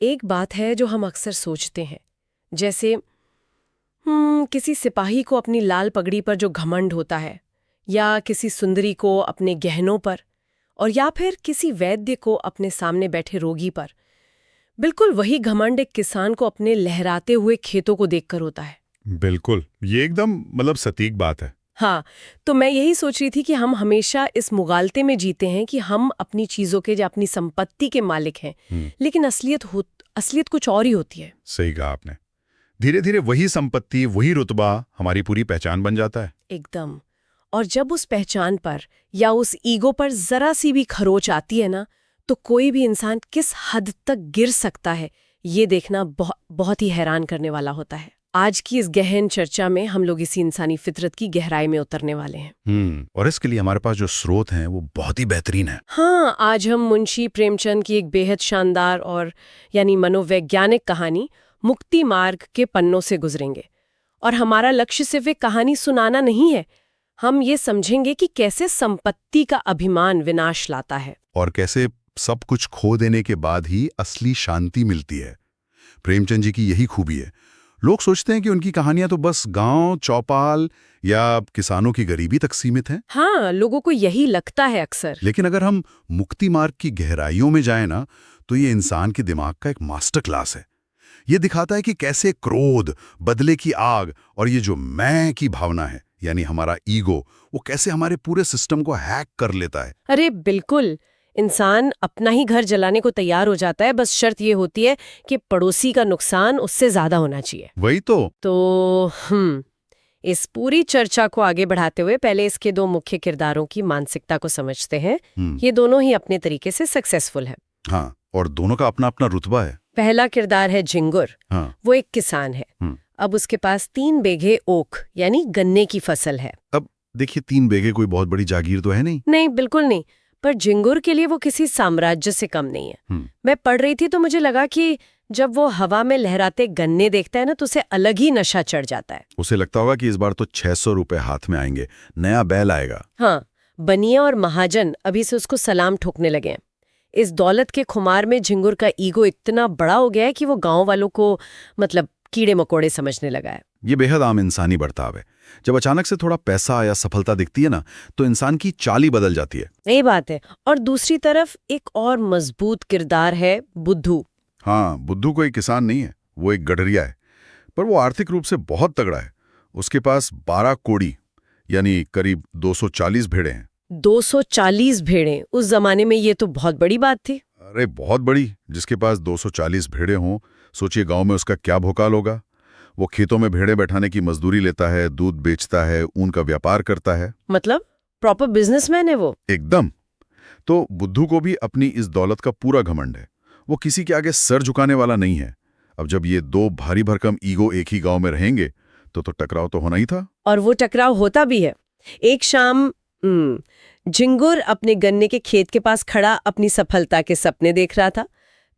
एक बात है जो हम अक्सर सोचते हैं, जैसे किसी सिपाही को अपनी लाल पगड़ी पर जो घमंड होता है, या किसी सुंदरी को अपने गहनों पर, और या फिर किसी वैद्य को अपने सामने बैठे रोगी पर। बिल्कुल वही घमंड एक किसान को अपने लहराते हुए खेतों को देखकर होता है। बिल्कुल, ये एकदम सटीक बात है। हाँ, तो मैं यही सोच रही थी कि हम हमेशा इस मुगालते में जीते हैं कि हम अपनी चीजों के या अपनी संपत्ति के मालिक हैं, लेकिन असलियत कुछ और ही होती है। सही कहा आपने। धीरे धीरे वही संपत्ति, वही रुतबा हमारी पूरी पहचान बन जाता है। एकदम। और जब उस पहचान पर या उस ईगो पर जरा सी भी खरोच आती है ना, तो कोई भी इंसान किस हद तक गिर सकता है, ये देखना बहुत ही हैरान करने वाला होता है। आज की इस गहन चर्चा में हम लोग इसी इंसानी फितरत की गहराई में उतरने वाले हैं। और इसके लिए हमारे पास जो स्रोत हैं वो बहुत ही बेहतरीन है। हाँ, आज हम मुंशी प्रेमचंद की एक बेहद शानदार और मनोवैज्ञानिक कहानी मुक्ति मार्ग के पन्नों से गुजरेंगे। और हमारा लक्ष्य सिर्फ एक कहानी सुनाना नहीं है, हम ये समझेंगे कि कैसे संपत्ति का अभिमान विनाश लाता है और कैसे सब कुछ खो देने के बाद ही असली शांति मिलती है। प्रेमचंद जी की यही खूबी है। लोग सोचते हैं कि उनकी कहानियां तो बस गांव, चौपाल या किसानों की गरीबी तक सीमित हैं। हाँ, लोगों को यही लगता है अक्सर। लेकिन अगर हम मुक्ति मार्ग की गहराइयों में जाएं ना, तो ये इंसान के दिमाग का एक मास्टर क्लास है। ये दिखाता है कि कैसे क्रोध, बदले की आग और ये जो मैं की भावना है, यानी हमारा ईगो, वो कैसे हमारे पूरे सिस्टम को हैक कर लेता है। अरे बिल्कुल, इंसान अपना ही घर जलाने को तैयार हो जाता है, बस शर्त ये होती है कि पड़ोसी का नुकसान उससे ज्यादा होना चाहिए। वही तो इस पूरी चर्चा को आगे बढ़ाते हुए पहले इसके दो मुख्य किरदारों की मानसिकता को समझते हैं। ये दोनों ही अपने तरीके से सक्सेसफुल है। हाँ, और दोनों का अपना अपना रुतबा है। पहला किरदार है झिंगुर। हाँ। वो एक किसान है। अब उसके पास 3 बीघे ओक यानी गन्ने की फसल है। अब देखिए, 3 बीघे कोई बहुत बड़ी जागीर तो है नहीं। नहीं, बिल्कुल नहीं। पर झिंगुर के लिए वो किसी साम्राज्य से कम नहीं है। मैं पढ़ रही थी तो मुझे लगा कि जब वो हवा में लहराते गन्ने देखता है ना, तो उसे अलग ही नशा चढ़ जाता है। उसे लगता होगा कि इस बार तो 600 रुपए हाथ में आएंगे, नया बैल आएगा। हाँ, बनिया और महाजन अभी से उसको सलाम ठोकने लगे हैं। इस दौलत के खुमार में झिंगुर का ईगो इतना बड़ा हो गया है कि वो गांव वालों को कीड़े मकोड़े समझने लगा है। ये बेहद आम इंसानी बर्ताव है। जब अचानक से थोड़ा पैसा या सफलता दिखती है ना, तो इंसान की चाल ही बदल जाती है। यही बात है। और दूसरी तरफ एक और मजबूत किरदार है बुद्धू। हाँ, बुद्धू कोई किसान नहीं है, वो एक गडरिया है। पर वो आर्थिक रूप से बहुत तगड़ा है। उसके पास 12 कोड़ी यानी करीब 240 भेड़ें हैं। 240 भेड़ें? उस जमाने में ये तो बहुत बड़ी बात थी। अरे बहुत बड़ी। जिसके पास 240 भेड़ें हों, सोचिए गांव में उसका क्या भोकाल होगा। वो खेतों में भेड़ें बैठाने की मजदूरी लेता है, दूध बेचता है, ऊन का व्यापार करता है। मतलब प्रॉपर बिजनेसमैन है वो। एकदम। तो बुद्धू को भी अपनी इस दौलत का पूरा घमंड है। वो किसी के आगे सर झुकाने वाला नहीं है। अब जब ये दो भारी भरकम ईगो एक ही गांव में रहेंगे, तो टकराव तो होना ही था। और वो टकराव होता भी है। एक शाम झिंगुर अपने गन्ने के खेत के पास खड़ा अपनी सफलता के सपने देख रहा था।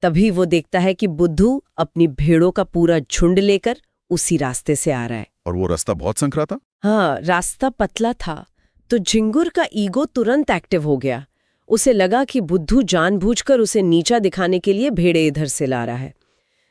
तभी वो देखता है कि बुद्धू अपनी भेड़ों का पूरा झुंड लेकर उसी रास्ते से आ रहा है। और वो रास्ता बहुत संकरा था। हाँ, रास्ता पतला था। तो झिंगुर का ईगो तुरंत एक्टिव हो गया। उसे लगा कि बुद्धू जानबूझकर उसे नीचा दिखाने के लिए भेड़े इधर से ला रहा है।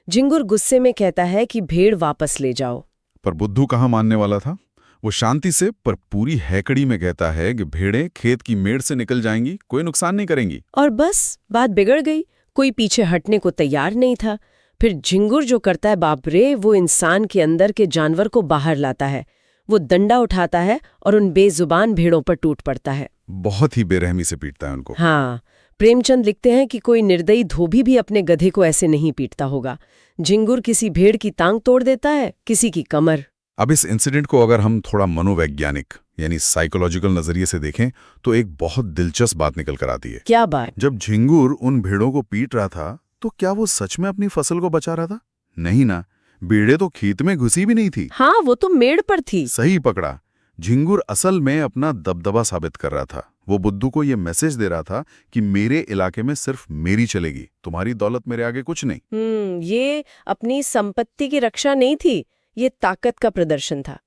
झिंगुर गुस्से में कहता है कि भेड़ वापस ले जाओ। पर बुद्धू कहाँ मानने वाला था। वो शांति से पर पूरी हैकड़ी में कहता है कि भेड़ें खेत की मेड़ से निकल जाएंगी, कोई नुकसान नहीं करेंगी। और बस बात बिगड़ गई। कोई पीछे हटने को तैयार नहीं था। फिर झिंगुर जो करता है, बाप रे, वो इंसान के अंदर के जानवर को बाहर लाता है। वो डंडा उठाता है और उन बेजुबान भेड़ों पर टूट पड़ता है। बहुत ही बेरहमी से पीटता है उनको। हाँ, प्रेमचंद लिखते हैं कि कोई निर्दयी धोबी भी अपने गधे को ऐसे नहीं पीटता होगा। झिंगुर किसी भेड़ की टांग तोड़ देता है, किसी की कमर। अब इस इंसिडेंट को अगर हम थोड़ा मनोवैज्ञानिक यानी साइकोलॉजिकल नजरिए से देखें, तो एक बहुत दिलचस्प बात निकल कर आती है। क्या बात? जब झिंगुर उन भेड़ों को पीट रहा था, तो क्या वो सच में अपनी फसल को बचा रहा था? नहीं ना, भेड़ें तो खेत में घुसी भी नहीं थी। हाँ, वो तो मेड़ पर थी। सही पकड़ा। झिंगुर असल में अपना दबदबा साबित कर रहा था। वो बुद्धू को ये मैसेज दे रहा था कि मेरे इलाके में सिर्फ मेरी चलेगी, तुम्हारी दौलत मेरे आगे कुछ नहीं। ये अपनी संपत्ति की रक्षा नहीं थी, ये ताकत का प्रदर्शन था।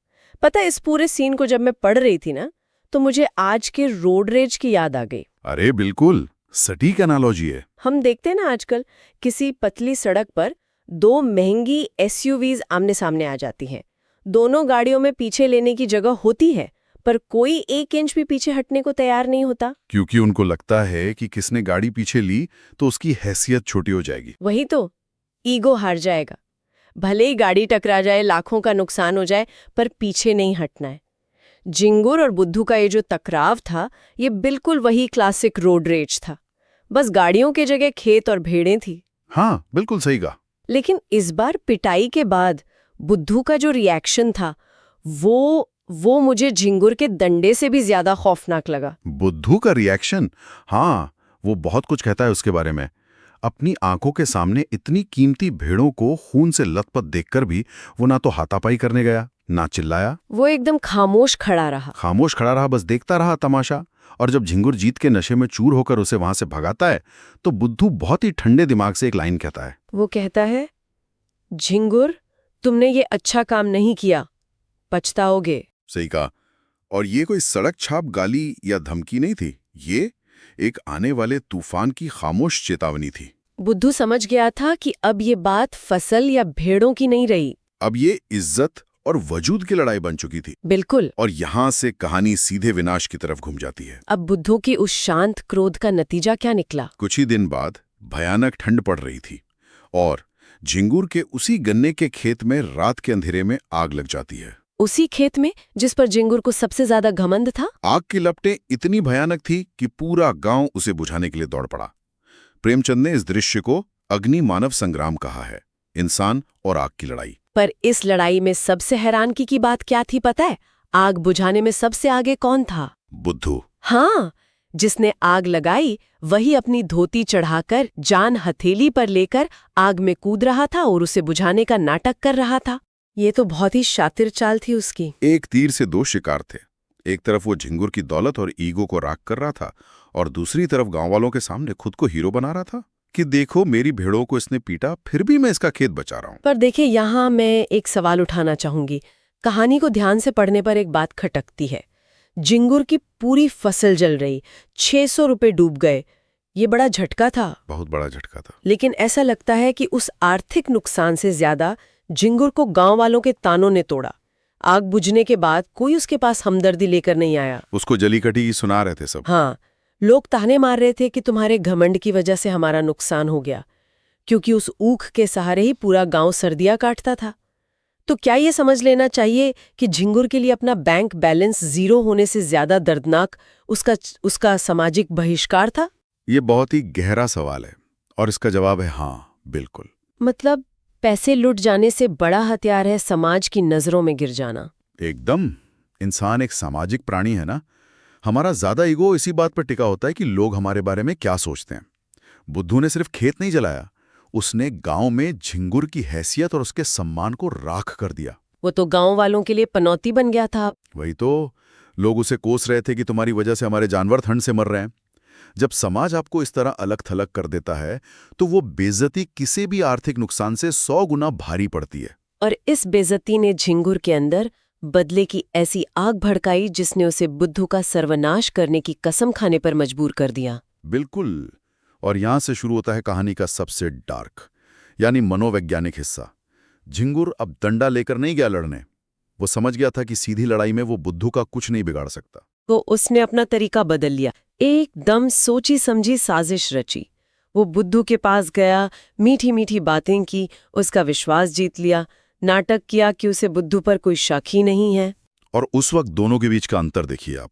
पता, इस पूरे सीन को जब मैं पढ़ रही थी ना, तो मुझे आज के रोड रेज की याद आ गई। अरे बिल्कुल, सटीक एनालॉजी है। हम देखते हैं ना आजकल किसी पतली सड़क पर दो महंगी एसयूवीज आमने सामने आ जाती हैं। दोनों गाड़ियों में पीछे लेने की जगह होती है, पर कोई 1 इंच भी पीछे हटने को तैयार नहीं होता। क्योंकि उनको लगता है कि किसने गाड़ी पीछे ली तो उसकी हैसियत छोटी हो जाएगी। वही तो, ईगो हार जाएगा। भले ही गाड़ी टकरा जाए, लाखों का नुकसान हो जाए, पर पीछे नहीं हटना है। झिंगुर और बुद्धू का ये जो टकराव था, ये बिल्कुल वही क्लासिक रोड रेज था। बस गाड़ियों की जगह खेत और भेड़ें थी। हाँ, बिल्कुल सही कहा। लेकिन इस बार पिटाई के बाद बुद्धू का जो रिएक्शन था, वो मुझे झिंगुर के डंडे से भी ज्यादा खौफनाक लगा। बुद्धू का रिएक्शन, हाँ, वो बहुत कुछ कहता है उसके बारे में। अपनी आंखों के सामने इतनी कीमती भेड़ों को खून से लथपथ देखकर भी वो ना तो हाथापाई करने गया, ना चिल्लाया। वो एकदम खामोश खड़ा रहा, बस देखता रहा तमाशा। और जब झिंगुर जीत के नशे में चूर होकर उसे वहां से भगाता है, तो बुद्धू बहुत ही ठंडे दिमाग से एक लाइन कहता है। वो कहता है, झिंगुर, तुमने ये अच्छा काम नहीं किया, पछताओगे। सही कहा। और ये कोई सड़क छाप गाली या धमकी नहीं थी, ये एक आने वाले तूफान की खामोश चेतावनी थी। बुद्धू समझ गया था कि अब ये बात फसल या भेड़ों की नहीं रही, अब ये इज्जत और वजूद की लड़ाई बन चुकी थी। बिल्कुल। और यहां से कहानी सीधे विनाश की तरफ घूम जाती है। अब बुद्धू की उस शांत क्रोध का नतीजा क्या निकला? कुछ ही दिन बाद भयानक ठंड पड़ रही थी और झिंगुर के उसी गन्ने के खेत में रात के अंधेरे में आग लग जाती है। उसी खेत में जिस पर झिंगुर को सबसे ज्यादा घमंड था। आग की लपटें इतनी भयानक थी कि पूरा गांव उसे बुझाने के लिए दौड़ पड़ा। प्रेमचंद ने इस दृश्य को अग्नि मानव संग्राम कहा है, इंसान और आग की लड़ाई। पर इस लड़ाई में सबसे हैरानगी की बात क्या थी पता है? आग बुझाने में सबसे आगे कौन था? बुद्धू। हाँ, जिसने आग लगाई वही अपनी धोती चढ़ाकर जान हथेली पर लेकर आग में कूद रहा था और उसे बुझाने का नाटक कर रहा था। ये तो बहुत ही शातिर चाल थी उसकी। एक तीर से दो शिकार थे। एक तरफ वो झिंगुर की दौलत और ईगो को राख कर रहा था और दूसरी तरफ गांव वालों के सामने खुद को हीरो बना रहा था कि देखो मेरी भेड़ों को इसने पीटा, फिर भी मैं इसका खेत बचा रहा हूं। पर देखिए, यहाँ मैं एक सवाल उठाना चाहूंगी। कहानी को ध्यान से पढ़ने पर एक बात खटकती है। झिंगुर की पूरी फसल जल रही, 600 रुपए डूब गए। ये बड़ा झटका था, बहुत बड़ा झटका था। लेकिन ऐसा लगता है कि उस आर्थिक नुकसान से ज्यादा झिंगुर को गांव वालों के तानों ने तोड़ा। आग बुझने के बाद कोई उसके पास हमदर्दी लेकर नहीं आया। उसको जलीकटी की सुना रहे थे सब। हाँ, लोग ताने मार रहे थे कि तुम्हारे घमंड की वजह से हमारा नुकसान हो गया, क्योंकि उस ऊख के सहारे ही पूरा गांव सर्दियां काटता था। तो क्या ये समझ लेना चाहिए कि झिंगुर के लिए अपना बैंक बैलेंस 0 होने से ज्यादा दर्दनाक उसका सामाजिक बहिष्कार था? ये बहुत ही गहरा सवाल है और इसका जवाब है हाँ, बिल्कुल। मतलब पैसे लुट जाने से बड़ा हथियार है समाज की नजरों में गिर जाना। एकदम। इंसान एक सामाजिक प्राणी है ना। हमारा ज्यादा ईगो इसी बात पर टिका होता है कि लोग हमारे बारे में क्या सोचते हैं। बुद्धू ने सिर्फ खेत नहीं जलाया, उसने गांव में झिंगुर की हैसियत और उसके सम्मान को राख कर दिया। वो तो गांव वालों के लिए पनौती बन गया था। वही तो, लोग उसे कोस रहे थे कि तुम्हारी वजह से हमारे जानवर ठंड से मर रहे हैं। जब समाज आपको इस तरह अलग थलग कर देता है तो वो बेइज्जती किसी भी आर्थिक नुकसान से 100 गुना भारी पड़ती है। और इस बेइज्जती ने झिंगुर के अंदर बदले की ऐसी आग भड़काई जिसने उसे बुद्धू का सर्वनाश करने की कसम खाने पर मजबूर कर दिया। बिल्कुल। और यहां से शुरू होता है कहानी का सबसे डार्क यानी मनोवैज्ञानिक हिस्सा। झिंगुर अब डंडा लेकर नहीं गया लड़ने। वो समझ गया था कि सीधी लड़ाई में वो बुद्धू का कुछ नहीं बिगाड़ सकता। तो उसने अपना तरीका बदल लिया, एकदम सोची समझी साजिश रची। वो बुद्धू के पास गया, मीठी मीठी बातें की, उसका विश्वास जीत लिया, नाटक किया कि उसे बुद्धू पर कोई शक ही नहीं है। और उस वक्त दोनों के बीच का अंतर देखिए आप।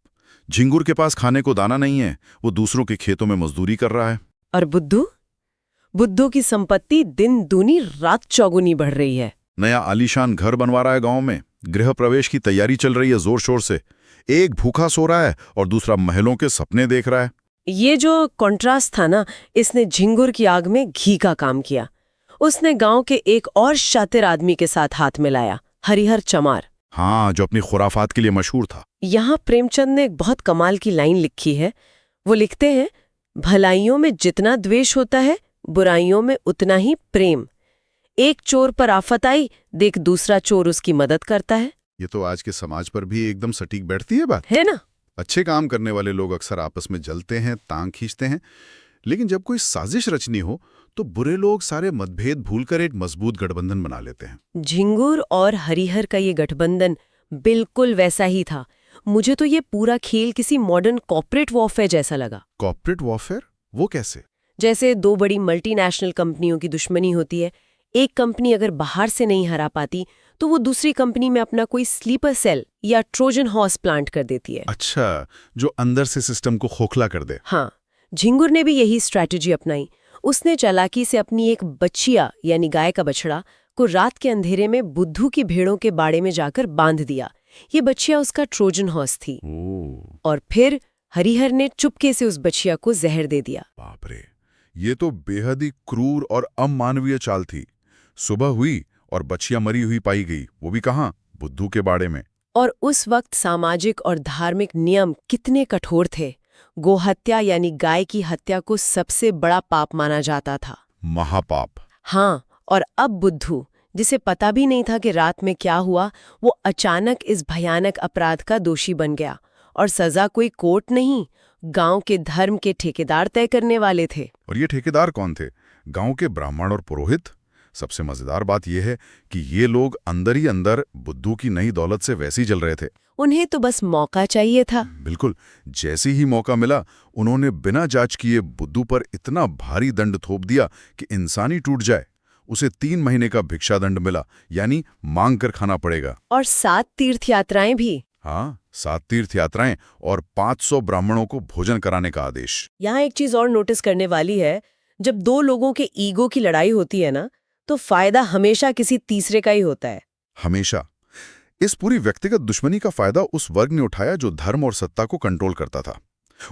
झिंगुर के पास खाने को दाना नहीं है, वो दूसरों के खेतों में मजदूरी कर रहा है। और बुद्धू की संपत्ति दिन दूनी रात चौगुनी बढ़ रही है। नया आलीशान घर बनवा रहा है गांव में, गृह प्रवेश की तैयारी चल रही है जोर शोर से। एक भूखा सो रहा है और दूसरा महलों के सपने देख रहा है। ये जो कॉन्ट्रास्ट था ना, इसने झिंगुर की आग में घी का काम किया। उसने गांव के एक और शातिर आदमी के साथ हाथ मिलाया, हरिहर चमार। हाँ, जो अपनी खुराफात के लिए मशहूर था। यहाँ प्रेमचंद ने एक बहुत कमाल की लाइन लिखी है। वो लिखते हैं, भलाइयों में जितना द्वेष होता है, बुराइयों में उतना ही प्रेम। एक चोर पर आफत आई, देख दूसरा चोर उसकी मदद करता है। ये तो आज के समाज पर भी एकदम सटीक बैठती है बात, है ना? अच्छे काम करने वाले लोग अक्सर आपस में जलते हैं, तांग खींचते हैं, लेकिन जब कोई साजिश रचनी हो तो बुरे लोग सारे मतभेद भूलकर एक मजबूत गठबंधन बना लेते हैं। झिंगुर और हरिहर का ये गठबंधन बिल्कुल वैसा ही था। मुझे तो ये पूरा खेल किसी मॉडर्न कॉर्पोरेट वॉरफेयर जैसा लगा। Corporate warfare? वो कैसे? जैसे दो बड़ी मल्टीनेशनल कंपनियों की दुश्मनी होती है। एक कंपनी अगर बाहर से नहीं हरा पाती तो वो दूसरी कंपनी में अपना कोई स्लीपर सेल या ट्रोजन हॉर्स प्लांट कर देती है। अच्छा, जो अंदर से सिस्टम को खोखला कर दे। हाँ, झिंगुर ने भी यही स्ट्रैटेजी अपनाई। उसने चालाकी से अपनी एक बच्चिया यानी गाय का बछड़ा को रात के अंधेरे में बुद्धू की भेड़ों के बाड़े में जाकर बांध दिया। ये बच्चिया उसका ट्रोजन हॉर्स थी। और फिर हरिहर ने चुपके से उस बच्चिया को जहर दे दिया। बाप रे, ये तो बेहद ही क्रूर और अमानवीय चाल थी। सुबह हुई और बच्चिया मरी हुई पाई गई, वो भी कहाँ? बुद्धू के बाड़े में। और उस वक्त सामाजिक और धार्मिक नियम कितने कठोर थे। गोहत्या यानी गाय की हत्या को सबसे बड़ा पाप माना जाता था। महापाप। हाँ, और अब बुद्धू, जिसे पता भी नहीं था कि रात में क्या हुआ, वो अचानक इस भयानक अपराध का दोषी बन गया। और सजा कोई कोर्ट नहीं, गांव के धर्म के ठेकेदार तय करने वाले थे। और ये ठेकेदार कौन थे? गांव के ब्राह्मण और पुरोहित। सबसे मजेदार बात यह है कि ये लोग अंदर ही अंदर बुद्धू की नई दौलत से वैसे ही जल रहे थे। उन्हें तो बस मौका चाहिए था। बिल्कुल, जैसे ही मौका मिला उन्होंने बिना जांच किए बुद्धू पर इतना भारी दंड थोप दिया कि इंसानी टूट जाए। उसे 3 महीने का भिक्षा दंड मिला, यानी मांग कर खाना पड़ेगा। और 7 तीर्थ यात्राएं भी। हाँ, 7 तीर्थ यात्राएं और 500 ब्राह्मणों को भोजन कराने का आदेश। यहाँ एक चीज और नोटिस करने वाली है। जब दो लोगों के ईगो की लड़ाई होती है ना, तो फायदा हमेशा किसी तीसरे का ही होता है। हमेशा। इस पूरी व्यक्तिगत दुश्मनी का फायदा उस वर्ग ने उठाया जो धर्म और सत्ता को कंट्रोल करता था।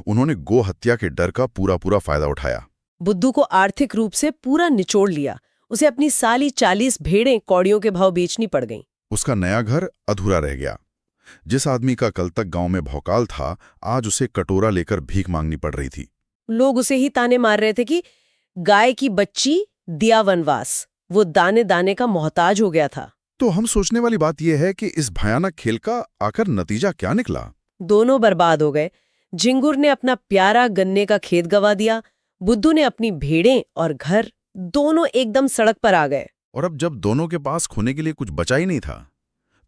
उन्होंने गो हत्या के डर का पूरा फायदा उठाया। बुद्धू को आर्थिक रूप से पूरा निचोड़ लिया। उसे अपनी साली 40 भेड़ें कौड़ियों के भाव बेचनी पड़ गईं। उसका नया घर अधूरा रह गया। जिस आदमी का कल तक गांव में भौकाल था, आज उसे कटोरा लेकर भीख मांगनी पड़ रही थी। लोग उसे ही ताने मार रहे थे कि गाय की बच्ची दिया वनवास। वो दाने दाने का मोहताज हो गया था। तो हम सोचने वाली बात यह है कि इस भयानक खेल का आखिर नतीजा क्या निकला? दोनों बर्बाद हो गए। झिंगुर ने अपना प्यारा गन्ने का खेत गवा दिया। बुद्धू ने अपनी भेड़ें और घर, दोनों एकदम सड़क पर आ गए। और अब जब दोनों के पास खोने के लिए कुछ बचा ही नहीं था,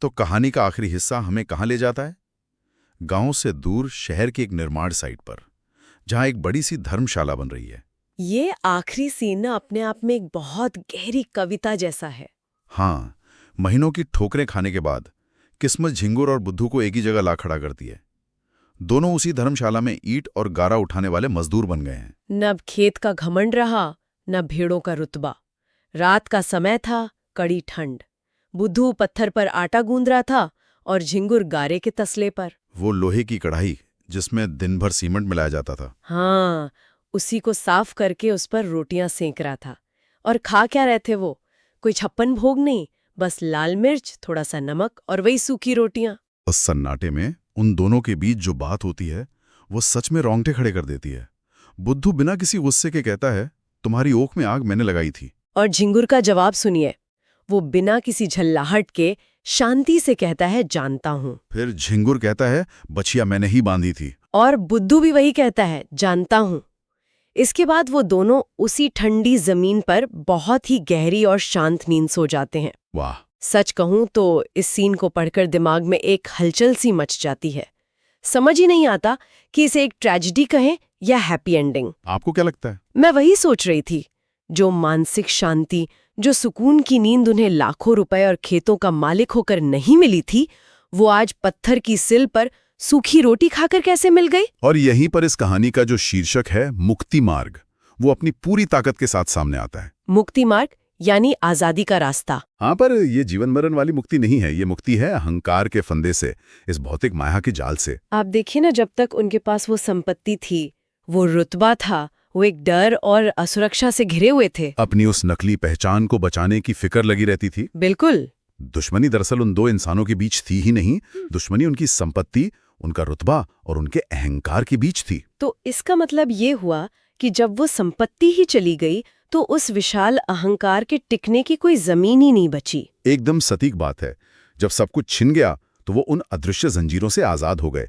तो कहानी का आखिरी हिस्सा हमें कहाँ ले जाता है? गांव से दूर शहर की एक निर्माण साइट पर, जहां एक बड़ी सी धर्मशाला बन रही है। ये आखिरी सीन ना अपने आप में एक बहुत गहरी कविता जैसा है। हाँ, महीनों की ठोकरें खाने के बाद किस्मत झिंगुर और बुद्धू को एक ही जगह ला खड़ा करती है। दोनों उसी धर्मशाला में ईंट और गारा उठाने वाले मजदूर बन गए हैं। न अब खेत का घमंड रहा, न भेड़ों का रुतबा। रात का समय था, कड़ी ठंड। बुद्धू पत्थर पर आटा गूंद रहा था और झिंगुर गारे के तसले पर। वो लोहे की कढ़ाई जिसमें दिन भर सीमेंट मिलाया जाता था। हाँ, उसी को साफ करके उस पर रोटियां सेंक रहा था। और खा क्या रहे थे वो? कोई 56 भोग नहीं, बस लाल मिर्च, थोड़ा सा नमक और वही सूखी रोटियां। उस सन्नाटे में उन दोनों के बीच जो बात होती है, वो सच में रोंगटे खड़े कर देती है। बुद्धू बिना किसी गुस्से के कहता है, तुम्हारी ओख में आग मैंने लगाई थी। और झिंगुर का जवाब सुनिए। वो बिना किसी झल्लाहट के शांति से कहता है, जानता हूं। फिर झिंगुर कहता है, बछिया मैंने ही बांधी थी। और बुद्धू भी वही कहता है, जानता हूं। इसके बाद वो दोनों उसी ठंडी जमीन पर बहुत ही गहरी और शांत नींद सो जाते हैं। वाह! सच कहूं तो इस सीन को पढ़कर दिमाग में एक हलचल सी मच जाती है। समझ ही नहीं आता कि इसे एक ट्रेजेडी कहें या हैप्पी एंडिंग। आपको क्या लगता है? मैं वही सोच रही थी। जो मानसिक शांति, जो सुकून की नींद उन्हें लाखों रुपए और खेतों का मालिक होकर नहीं मिली थी, वो आज पत्थर की सिल पर सूखी रोटी खाकर कैसे मिल गई? और यहीं पर इस कहानी का जो शीर्षक है, मुक्ति मार्ग, वो अपनी पूरी ताकत के साथ सामने आता है। मुक्ति मार्ग यानी आजादी का रास्ता। हाँ, पर ये जीवन मरण वाली मुक्ति नहीं है। ये मुक्ति है अहंकार के फंदे से, इस भौतिक माया के जाल से। आप देखिए ना, जब तक उनके पास वो संपत्ति थी, वो रुतबा था, वो एक डर और असुरक्षा से घिरे हुए थे। अपनी उस नकली पहचान को बचाने की फिक्र लगी रहती थी। बिल्कुल। दुश्मनी दरअसल उन दो इंसानों के बीच थी ही नहीं, दुश्मनी उनकी संपत्ति, उनका रुतबा और उनके अहंकार के बीच थी। तो इसका मतलब ये हुआ कि जब वो संपत्ति ही चली गई, तो उस विशाल अहंकार के टिकने की कोई जमीन ही नहीं बची। एकदम सटीक बात है। जब सब कुछ छिन गया तो वो उन अदृश्य जंजीरों से आजाद हो गए।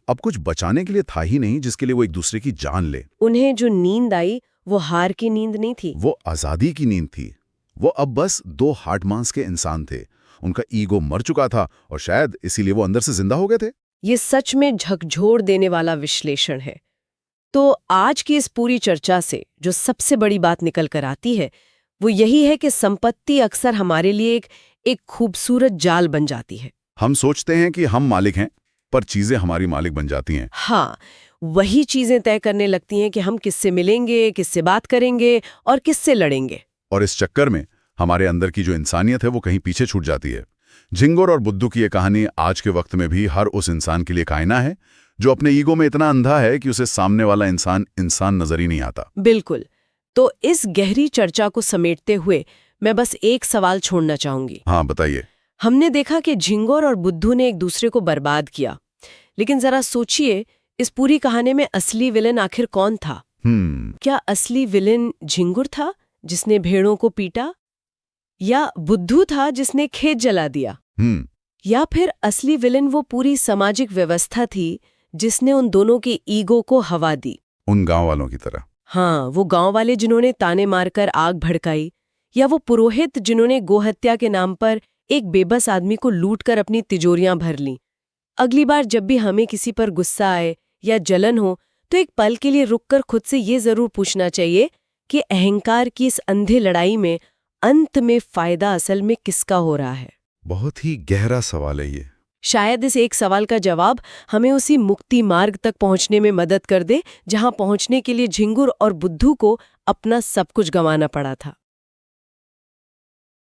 अब कुछ बचाने के लिए था ही नहीं जिसके लिए वो एक दूसरे की जान ले। उन्हें जो नींद आई वो हार की नींद नहीं थी, वो आजादी की नींद थी। वो अब बस दो हार्ड मांस के इंसान थे। उनका ईगो मर चुका था और शायद इसीलिए वो अंदर से जिंदा हो गए थे। ये सच में झकझोर देने वाला विश्लेषण है। तो आज की इस पूरी चर्चा से जो सबसे बड़ी बात निकल कर आती है वो यही है कि संपत्ति अक्सर हमारे लिए एक खूबसूरत जाल बन जाती है। हम सोचते हैं कि हम मालिक हैं, पर चीजें हमारी मालिक बन जाती हैं। हाँ, वही चीजें तय करने लगती हैं कि हम किससे मिलेंगे, किससे बात करेंगे और किससे लड़ेंगे। और इस चक्कर में हमारे अंदर की जो इंसानियत है वो कहीं पीछे छूट जाती है। झिंगुर और बुद्धू की ये कहानी आज के वक्त में भी हर उस इंसान के लिए एक आईना है जो अपने ईगो में इतना अंधा है कि उसे सामने वाला इंसान नजर ही नहीं आता। बिल्कुल। तो इस गहरी चर्चा को समेटते हुए मैं बस एक सवाल छोड़ना चाहूंगी। हाँ, बताइए। हमने देखा कि झिंगुर और बुद्धू ने एक दूसरे को बर्बाद किया, लेकिन जरा सोचिए इस पूरी कहानी में असली विलेन आखिर कौन था? क्या असली विलेन झिंगुर था जिसने भेड़ों को पीटा, या बुद्धू था जिसने खेत जला दिया, या फिर असली विलेन वो पूरी सामाजिक व्यवस्था थी जिसने उन दोनों के ईगो को हवा दी? उन गांव वालों की तरह। हाँ, वो गांव वाले जिन्होंने ताने मारकर आग भड़काई, या वो पुरोहित जिन्होंने गोहत्या के नाम पर एक बेबस आदमी को लूटकर अपनी तिजोरियां भर लीं। अगली बार जब भी हमें किसी पर गुस्सा आए या जलन हो तो एक पल के लिए रुककर खुद से ये जरूर पूछना चाहिए कि अहंकार की इस अंधे लड़ाई में अंत में फायदा असल में किसका हो रहा है? बहुत ही गहरा सवाल है ये। शायद इस एक सवाल का जवाब हमें उसी मुक्ति मार्ग तक पहुंचने में मदद कर दे जहां पहुंचने के लिए झिंगुर और बुद्धू को अपना सब कुछ गंवाना पड़ा था।